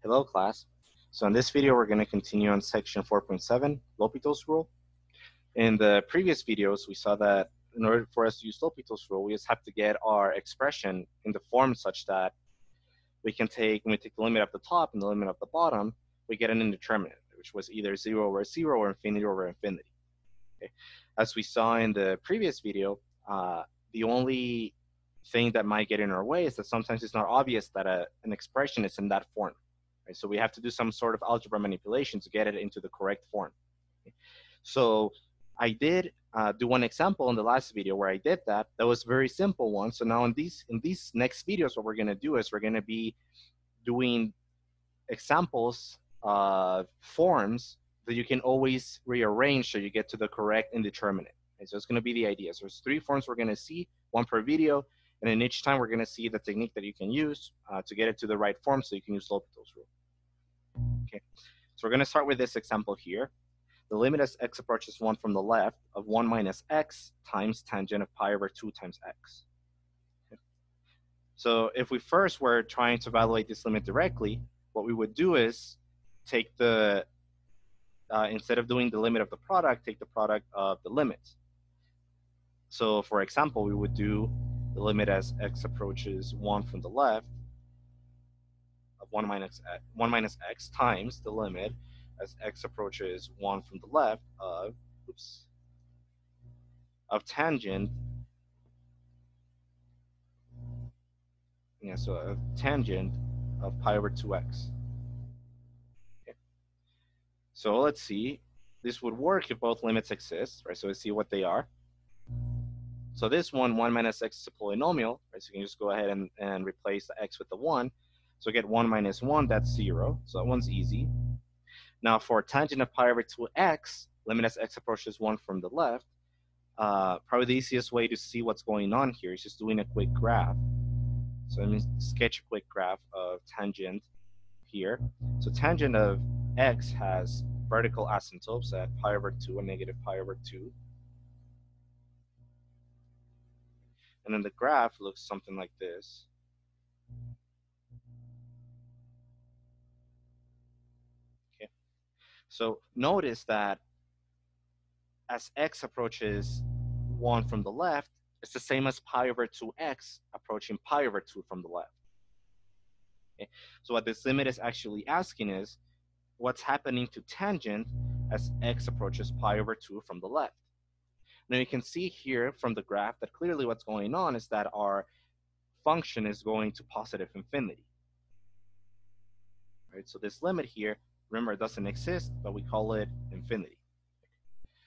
Hello, class. So in this video, we're going to continue on section 4.7, L'Hopital's rule. In the previous videos, we saw that in order for us to use L'Hopital's rule, we just have to get our expression in the form such that we can take, when we take the limit at the top and the limit at the bottom, we get an indeterminate, which was either 0 over 0 or infinity over infinity. Okay. As we saw in the previous video, the only thing that might get in our way is that sometimes it's not obvious that an expression is in that form. Right? So we have to do some sort of algebra manipulation to get it into the correct form. Okay. So I did do one example in the last video where I did that. That was a very simple one. So now in these next videos, what we're going to do is we're going to be doing examples of forms that you can always rearrange so you get to the correct indeterminate. Okay, so it's going to be the idea. So there's 3 forms we're going to see, one per video, and then each time we're going to see the technique that you can use to get it to the right form so you can use L'Hopital's rule. Okay, so we're going to start with this example here. The limit as x approaches 1 from the left of 1 minus x times tangent of pi over 2 times x. Okay. So if we first were trying to evaluate this limit directly, what we would do is take the, instead of doing the limit of the product, take the product of the limits. So for example, we would do the limit as x approaches 1 from the left of 1 minus x times the limit as x approaches 1 from the left of, of tangent, so a tangent of pi over 2x. Okay. So let's see, this would work if both limits exist, right? So let's see what they are. So this one, 1 minus x is a polynomial, right? So you can just go ahead and replace the x with the 1. So get 1 minus 1, that's 0. So that one's easy. Now for tangent of pi over 2x, limit as x approaches 1 from the left, probably the easiest way to see what's going on here is just doing a quick graph. So let me sketch a quick graph of tangent here. So tangent of x has vertical asymptotes at pi over 2 and negative pi over 2. And then the graph looks something like this. Okay. So notice that as x approaches 1 from the left, it's the same as pi over 2x approaching pi over 2 from the left. Okay. So what this limit is actually asking is, what's happening to tangent as x approaches pi over 2 from the left? Now you can see here from the graph that clearly what's going on is that our function is going to positive infinity. Right? So this limit here, remember, it doesn't exist, but we call it infinity.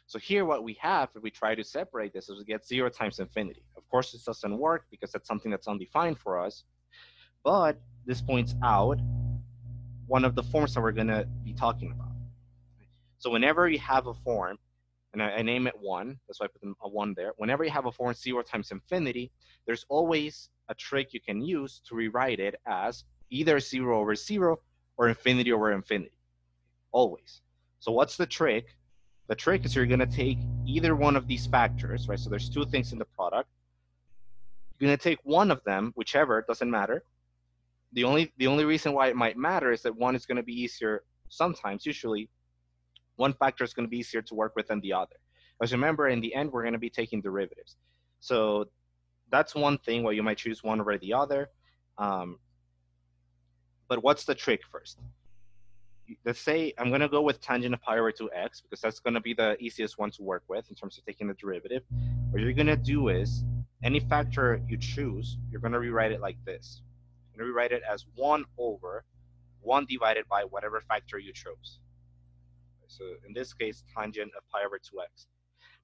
So here what we have, if we try to separate this, is we get 0 times infinity. Of course, this doesn't work because that's something that's undefined for us, but this points out one of the forms that we're going to be talking about. So whenever you have a form, and I name it 1, that's why I put a 1 there. Whenever you have a form 0 times infinity, there's always a trick you can use to rewrite it as either 0 over 0 or infinity over infinity, always. So what's the trick? The trick is you're going to take either one of these factors, right? So there's 2 things in the product. You're going to take one of them, whichever, doesn't matter. The only reason why it might matter is that one is going to be easier sometimes, usually, one factor is going to be easier to work with than the other. As remember, in the end, we're going to be taking derivatives. So that's one thing why you might choose one over the other. But what's the trick first? Let's say I'm going to go with tangent of pi over 2x because that's going to be the easiest one to work with in terms of taking the derivative. What you're going to do is any factor you choose, you're going to rewrite it like this. You're going to rewrite it as 1 over 1 divided by whatever factor you chose. So in this case, tangent of pi over 2x.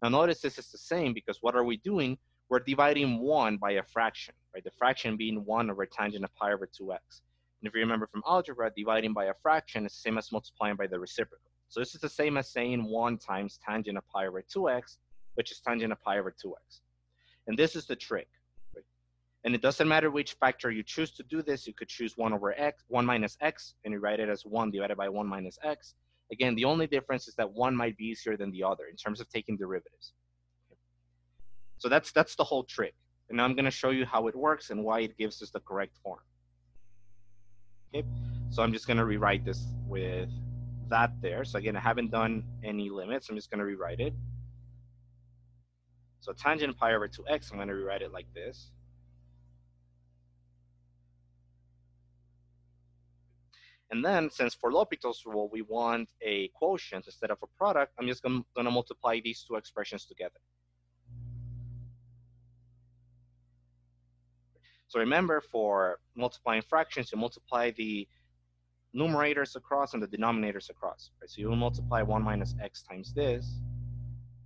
Now notice this is the same because what are we doing? We're dividing 1 by a fraction, right? The fraction being 1 over tangent of pi over 2x. And if you remember from algebra, dividing by a fraction is the same as multiplying by the reciprocal. So this is the same as saying 1 times tangent of pi over 2x, which is tangent of pi over 2x. And this is the trick. Right? And it doesn't matter which factor you choose to do this. You could choose 1 over x, 1 minus x, and you write it as 1 divided by 1 minus x. Again, the only difference is that one might be easier than the other in terms of taking derivatives. Okay. So that's the whole trick. And now I'm going to show you how it works and why it gives us the correct form. Okay, so I'm just going to rewrite this with that there. So again, I haven't done any limits. I'm just going to rewrite it. So tangent pi over 2x, I'm going to rewrite it like this. And then, since for L'Hopital's rule, we want a quotient instead of a product, I'm just going to multiply these two expressions together. So remember, for multiplying fractions, you multiply the numerators across and the denominators across. Right? So you will multiply 1 minus x times this,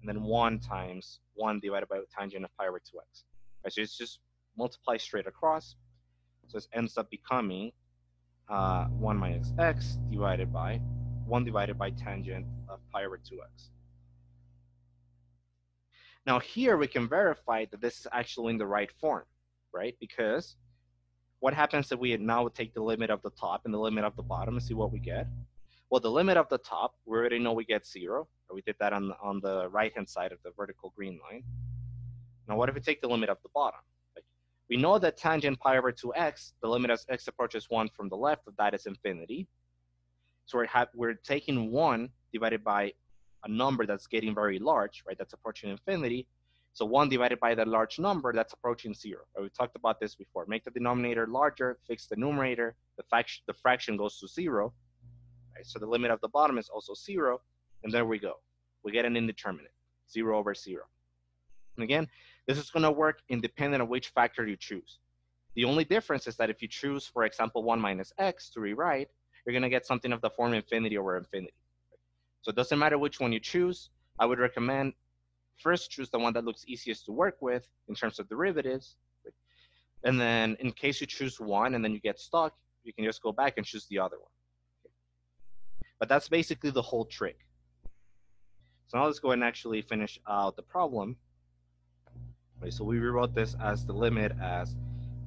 and then 1 times 1 divided by tangent of pi over 2x. Right? So it's just multiply straight across. So this ends up becoming 1 minus x divided by 1 divided by tangent of pi over 2x. Now here we can verify that this is actually in the right form, right? Because what happens if we now take the limit of the top and the limit of the bottom and see what we get? Well, the limit of the top, we already know we get 0. We did that on the right-hand side of the vertical green line. Now what if we take the limit of the bottom? We know that tangent pi over 2x, the limit as x approaches 1 from the left, that is infinity. So we're taking 1 divided by a number that's getting very large, right? That's approaching infinity. So 1 divided by that large number, that's approaching 0. Right? We talked about this before. Make the denominator larger, fix the numerator, the fraction goes to 0. Right? So the limit of the bottom is also 0. And there we go. We get an indeterminate, 0 over 0. And again, this is going to work independent of which factor you choose. The only difference is that if you choose, for example, 1 minus x to rewrite, you're going to get something of the form infinity over infinity. So it doesn't matter which one you choose. I would recommend first choose the one that looks easiest to work with in terms of derivatives. And then in case you choose one and then you get stuck, you can just go back and choose the other one. But that's basically the whole trick. So now let's go ahead and actually finish out the problem. Okay, so we rewrote this as the limit as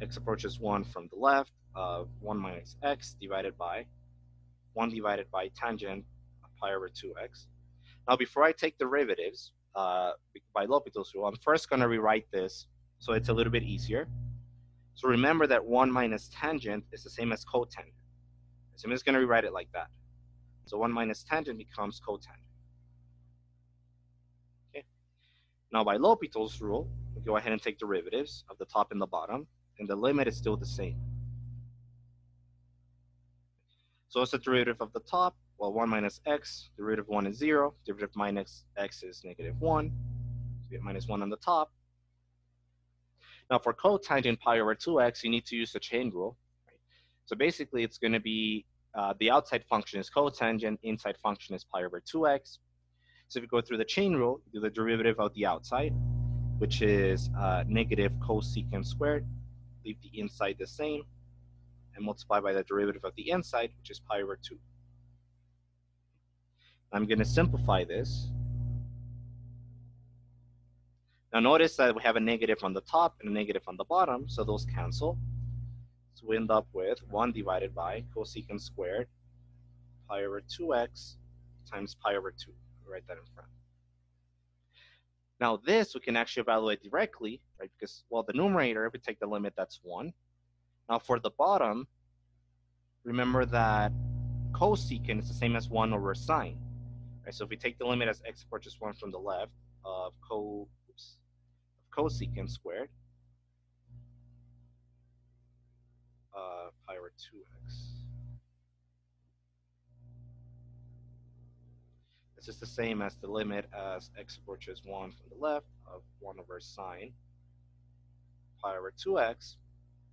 x approaches 1 from the left of 1 minus x divided by 1 divided by tangent of pi over 2x. Now, before I take derivatives by L'Hopital's rule, I'm first going to rewrite this so it's a little bit easier. So remember that 1 minus tangent is the same as cotangent. So I'm just going to rewrite it like that. So 1 minus tangent becomes cotangent. Okay. Now, by L'Hopital's rule, we go ahead and take derivatives of the top and the bottom, and the limit is still the same. So what's the derivative of the top? Well, 1 minus x, derivative 1 is 0, derivative minus x is negative 1, so we get minus 1 on the top. Now for cotangent pi over 2x, you need to use the chain rule. Right? So basically it's going to be the outside function is cotangent, inside function is pi over 2x. So if you go through the chain rule, you do the derivative of the outside, which is negative cosecant squared, leave the inside the same, and multiply by the derivative of the inside, which is pi over 2. I'm going to simplify this. Now notice that we have a negative on the top and a negative on the bottom, so those cancel. So we end up with 1 divided by cosecant squared pi over 2x times pi over 2. I'll write that in front. Now this we can actually evaluate directly, right? Because, well, the numerator, if we take the limit, that's 1. Now for the bottom, remember that cosecant is the same as 1 over sine. Right? So if we take the limit as x approaches 1 from the left of cosecant squared pi over 2x. This is the same as the limit as x approaches 1 from the left of 1 over sine pi over 2x.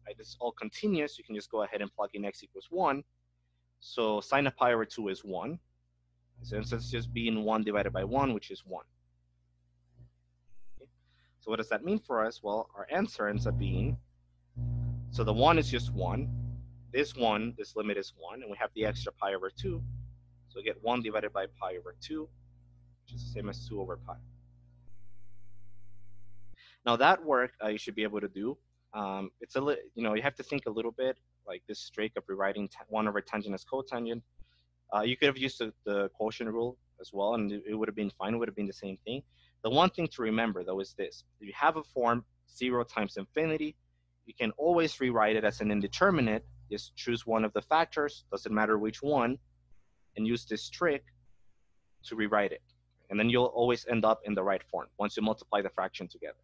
Right, this is all continuous. You can just go ahead and plug in x equals 1. So sine of pi over 2 is 1. So it's just being 1 divided by 1, which is 1. Okay. So what does that mean for us? Well, our answer ends up being, so the 1 is just 1. This limit is 1, and we have the extra pi over 2. So we get 1 divided by pi over 2, which is the same as 2 over pi. Now that work you should be able to do. It's you have to think a little bit like this trick of rewriting 1 over tangent as cotangent. You could have used the quotient rule as well, and it would have been fine. It would have been the same thing. The one thing to remember, though, is this. If you have a form 0 times infinity, you can always rewrite it as an indeterminate Just choose one of the factors, doesn't matter which one, and use this trick to rewrite it. And then you'll always end up in the right form once you multiply the fraction together.